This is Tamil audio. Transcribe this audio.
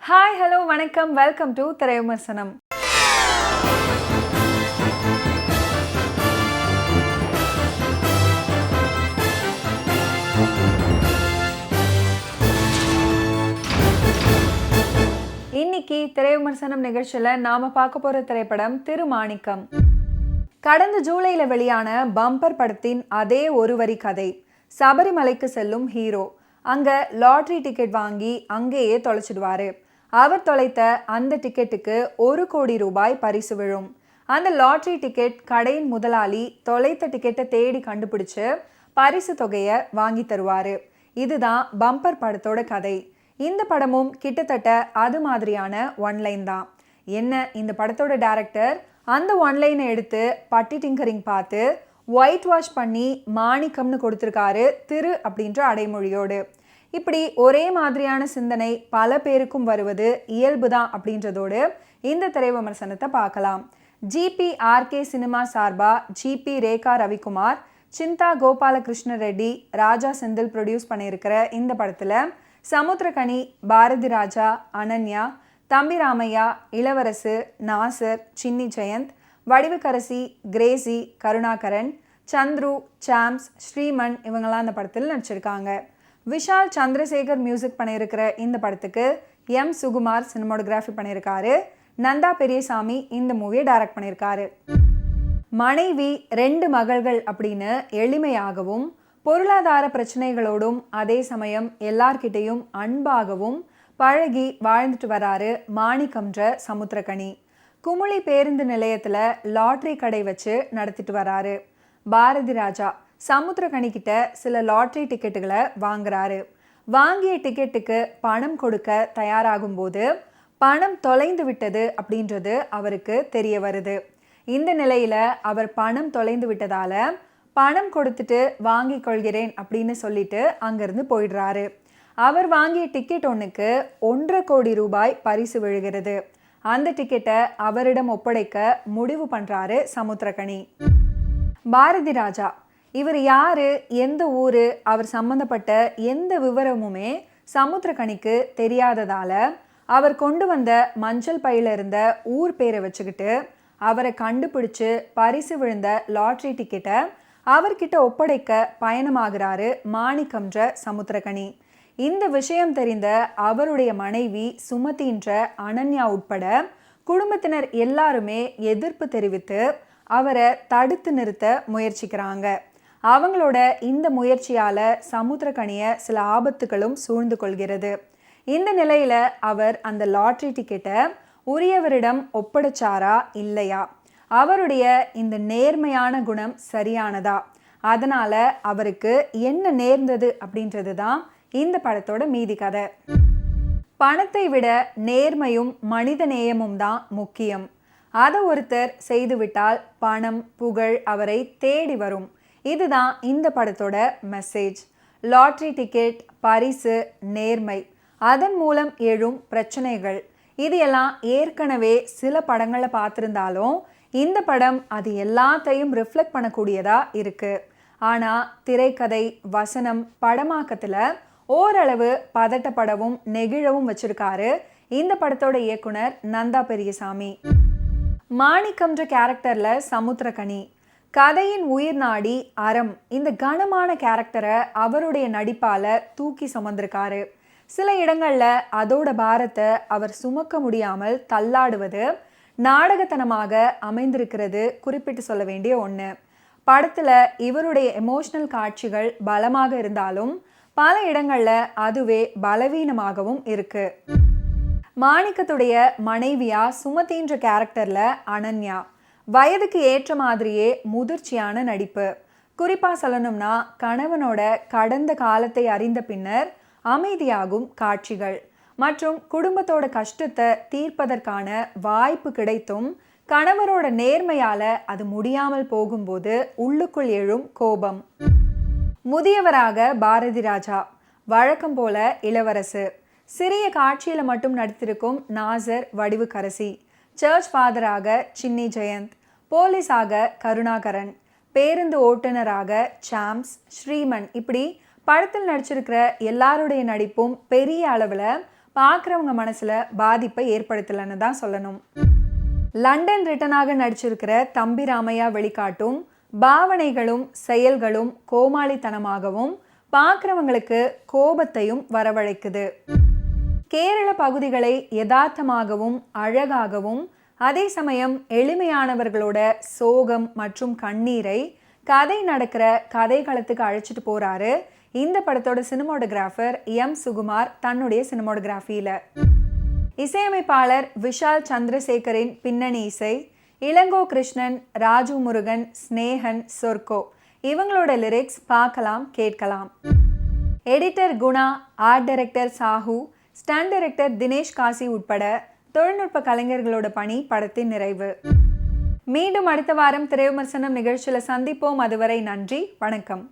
ஹாய் ஹலோ வணக்கம், வெல்கம் டு திரைவிமர்சனம். இன்னைக்கு திரைவிமர்சனம் நிகழ்ச்சியில் நாம பார்க்க போற திரைப்படம் திருமாணிக்கம். கடந்த ஜூலைல வெளியான பம்பர் படத்தின் அதே ஒரு வரி கதை. சபரிமலைக்கு செல்லும் ஹீரோ அங்க லாட்ரி டிக்கெட் வாங்கி அங்கேயே தொலைச்சிடுவாரு. அவர் தொலைத்த அந்த டிக்கெட்டுக்கு 1 கோடி ரூபாய் பரிசு விழும். அந்த லாட்ரி டிக்கெட் கடையின் முதலாளி தொலைத்த டிக்கெட்டை தேடி கண்டுபிடிச்சு பரிசு தொகையை வாங்கி தருவாரு. இதுதான் பம்பர் படத்தோட கதை. இந்த படமும் கிட்டத்தட்ட அது மாதிரியான ஒன்லைன் தான். என்ன, இந்த படத்தோட டைரக்டர் அந்த ஒன்லைனை எடுத்து பட்டி டிங்கரிங் பார்த்து ஒயிட் வாஷ் பண்ணி மாணிக்கம்னு கொடுத்துருக்காரு, திரு அப்படின்ற அடைமொழியோடு. இப்படி ஒரே மாதிரியான சிந்தனை பல பேருக்கும் வருவது இயல்பு தான் அப்படின்றதோடு இந்த திரை விமர்சனத்தை பார்க்கலாம். GPRK சினிமா சார்பா GP ரேகா ரவிக்குமார், சிந்தா கோபாலகிருஷ்ண ரெட்டி, ராஜா செந்தில் ப்ரொடியூஸ் பண்ணியிருக்கிற இந்த படத்தில் சமுத்திரகனி, பாரதி ராஜா, அனன்யா, தம்பி ராமையா, இளவரசு, நாசர், சின்னி ஜெயந்த், வடிவுக்கரசி, கிரேசி, கருணாகரன், சந்துரு, சாம்ஸ், ஸ்ரீமன் இவங்கெல்லாம் இந்த படத்தில் நடிச்சிருக்காங்க. விஷால் சந்திரசேகர் மியூசிக் பண்ணியிருக்கிற இந்த படத்துக்கு M. சுகுமார் சினிமாட்டோகிராஃபி பண்ணியிருக்காரு. நந்தா பெரியசாமி இந்த மூவியை டைரக்ட் பண்ணியிருக்காரு. மனைவி 2 மகள்கள் அப்படின்னு எளிமையாகவும் பொருளாதார பிரச்சனைகளோடும் அதே சமயம் எல்லார்கிட்டையும் அன்பாகவும் பழகி வாழ்ந்துட்டு வராரு மாணிக்கம்ன்ற சமுத்திரகனி. குமுளி பேருந்து நிலையத்துல லாட்ரி கடை வச்சு நடத்திட்டு வராரு. பாரதி ராஜா சமுத்திரகனி கிட்ட சில லாட்ரி டிக்கெட்டுகளை வாங்குறாரு. வாங்கிய டிக்கெட்டுக்கு பணம் கொடுக்க தயாராகும் போது பணம் தொலைந்து விட்டது அப்படின்றது அவருக்கு தெரிய வருது. இந்த நிலையில அவர் பணம் தொலைந்து விட்டதால பணம் கொடுத்துட்டு வாங்கி கொள்கிறேன் அப்படின்னு சொல்லிட்டு அங்கிருந்து போயிடுறாரு. அவர் வாங்கிய டிக்கெட் ஒன்றுக்கு 1.5 கோடி ரூபாய் பரிசு விழுகிறது. அந்த டிக்கெட்டை அவரிடம் ஒப்படைக்க முடிவு பண்றாரு சமுத்திரகனி. பாரதி ராஜா இவர் யாரு, எந்த ஊரு, அவர் சம்பந்தப்பட்ட எந்த விவரமுமே சமுத்திரகனிக்கு தெரியாததால அவர் கொண்டு வந்த மஞ்சள் பையில இருந்த ஊர் பேரை வச்சுக்கிட்டு அவரை கண்டுபிடிச்சு பரிசு விழுந்த லாட்ரி டிக்கெட்டை அவர்கிட்ட ஒப்படைக்க பயணமாகிறாரு மாணிக்கம்ன்ற சமுத்திரகனி. இந்த விஷயம் தெரிந்த அவருடைய மனைவி சுமதின்ற அனன்யா உட்பட குடும்பத்தினர் எல்லாருமே எதிர்ப்பு தெரிவித்து அவரை தடுத்து நிறுத்த முயற்சிக்கிறாங்க. அவங்களோட இந்த முயற்சியால சமுத்திரகனியை சில ஆபத்துகளும் சூழ்ந்து கொள்கிறது. இந்த நிலையில அவர் அந்த லாட்ரி டிக்கெட்டை உரியவரிடம் ஒப்படைச்சாரா இல்லையா, அவருடைய இந்த நேர்மையான குணம் சரியானதா, அதனால அவருக்கு என்ன நேர்ந்தது அப்படின்றது தான் இந்த படத்தோட மீதி கதை. பணத்தை விட நேர்மையும் மனித நேயமும் தான் முக்கியம். அதை ஒருத்தர் செய்துவிட்டால் பணம், புகழ் அவரை தேடி வரும். இதுதான் இந்த படத்தோட மெசேஜ். லாட்ரி டிக்கெட், பரிசு, நேர்மை, அதன் மூலம் எழும் பிரச்சனைகள், இது எல்லாம் ஏற்கனவே சில படங்களை பார்த்துருந்தாலும் இந்த படம் அது எல்லாத்தையும் ரிஃப்ளெக்ட் பண்ணக்கூடியதா இருக்கு. ஆனால் திரைக்கதை, வசனம், படமாக்கத்தில் ஓரளவு பதட்டப்படவும் நெகிழவும் வச்சிருக்காரு இந்த படத்தோட இயக்குனர் நந்தா பெரியசாமி. மாணிக்கம்ன்ற கேரக்டர்ல சமுத்திரகனி கதையின் உயிர் நாடி அறம், இந்த கனமான கேரக்டரை அவருடைய நடிப்பால தூக்கி சுமந்திருக்காரு. சில இடங்கள்ல அதோட பாரத்தை அவர் சுமக்க முடியாமல் தள்ளாடுவது நாடகத்தனமாக அமைந்திருக்கிறது குறிப்பிட்டு சொல்ல வேண்டிய ஒன்று. படத்துல இவருடைய எமோஷனல் காட்சிகள் பலமாக இருந்தாலும் பல இடங்கள்ல அதுவே பலவீனமாகவும் இருக்கு. மாணிக்கத்துடைய மனைவியா சுமதின்ற கேரக்டர்ல அனன்யா வயதுக்கு ஏற்ற மாதிரியே முதிர்ச்சியான நடிப்பு. குறிப்பா சொல்லணும்னா கணவனோட கடந்த காலத்தை அறிந்த பின்னர் அமைதியாகும் காட்சிகள் மற்றும் குடும்பத்தோட கஷ்டத்தை தீர்ப்பதற்கான வாய்ப்பு கிடைத்தும் கணவரோட நேர்மையால அது முடியாமல் போகும்போது உள்ளுக்குள் எழும் கோபம். முதியவராக பாரதி ராஜா, வழக்கம் போல இளவரசு, சிறிய காட்சியில மட்டும் நடித்திருக்கும் நாசர், வடிவுக்கரசி, சர்ச் ஃபாதராக சின்னி ஜெயந்த், போலீஸாக கருணாகரன், பேருந்து ஓட்டுநராக சாம்ஸ், ஸ்ரீமன், இப்படி படத்தில் நடிச்சிருக்கிற எல்லாருடைய நடிப்பும் பெரிய அளவில் பார்க்குறவங்க மனசில் பாதிப்பை ஏற்படுத்தலைன்னு தான் சொல்லணும். லண்டன் ரிட்டனாக நடிச்சிருக்கிற தம்பி ராமையா வெளிக்காட்டும் பாவனைகளும் செயல்களும் கோமாளித்தனமாகவும் பார்க்குறவங்களுக்கு கோபத்தையும் வரவழைக்குது. கேரள பகுதிகளை யதார்த்தமாகவும் அழகாகவும் அதே சமயம் எளிமையானவர்களோட சோகம் மற்றும் கண்ணீரை கதை நடக்கிற கதைக்களத்துக்கு அழைச்சிட்டு போறாரு இந்த படத்தோட சினிமோட்டோகிராஃபர் எம் சுகுமார் தன்னுடைய சினிமோட்டோகிராஃபியில. இசையமைப்பாளர் விஷால் சந்திரசேகரின் பின்னணி இசை, இளங்கோ கிருஷ்ணன், ராஜு முருகன், ஸ்னேகன், சொர்க்கோ இவங்களோட லிரிக்ஸ் பார்க்கலாம் கேட்கலாம். Editor Guna, art director Sahu, stunt director Dinesh Kasi உட்பட தொழில்நுட்ப கலைஞர்களோட பணி படத்தின் நிறைவு. மீண்டும் அடுத்த வாரம் திரை விமர்சனம் நிகழ்ச்சியில் சந்திப்போம். அதுவரை நன்றி, வணக்கம்.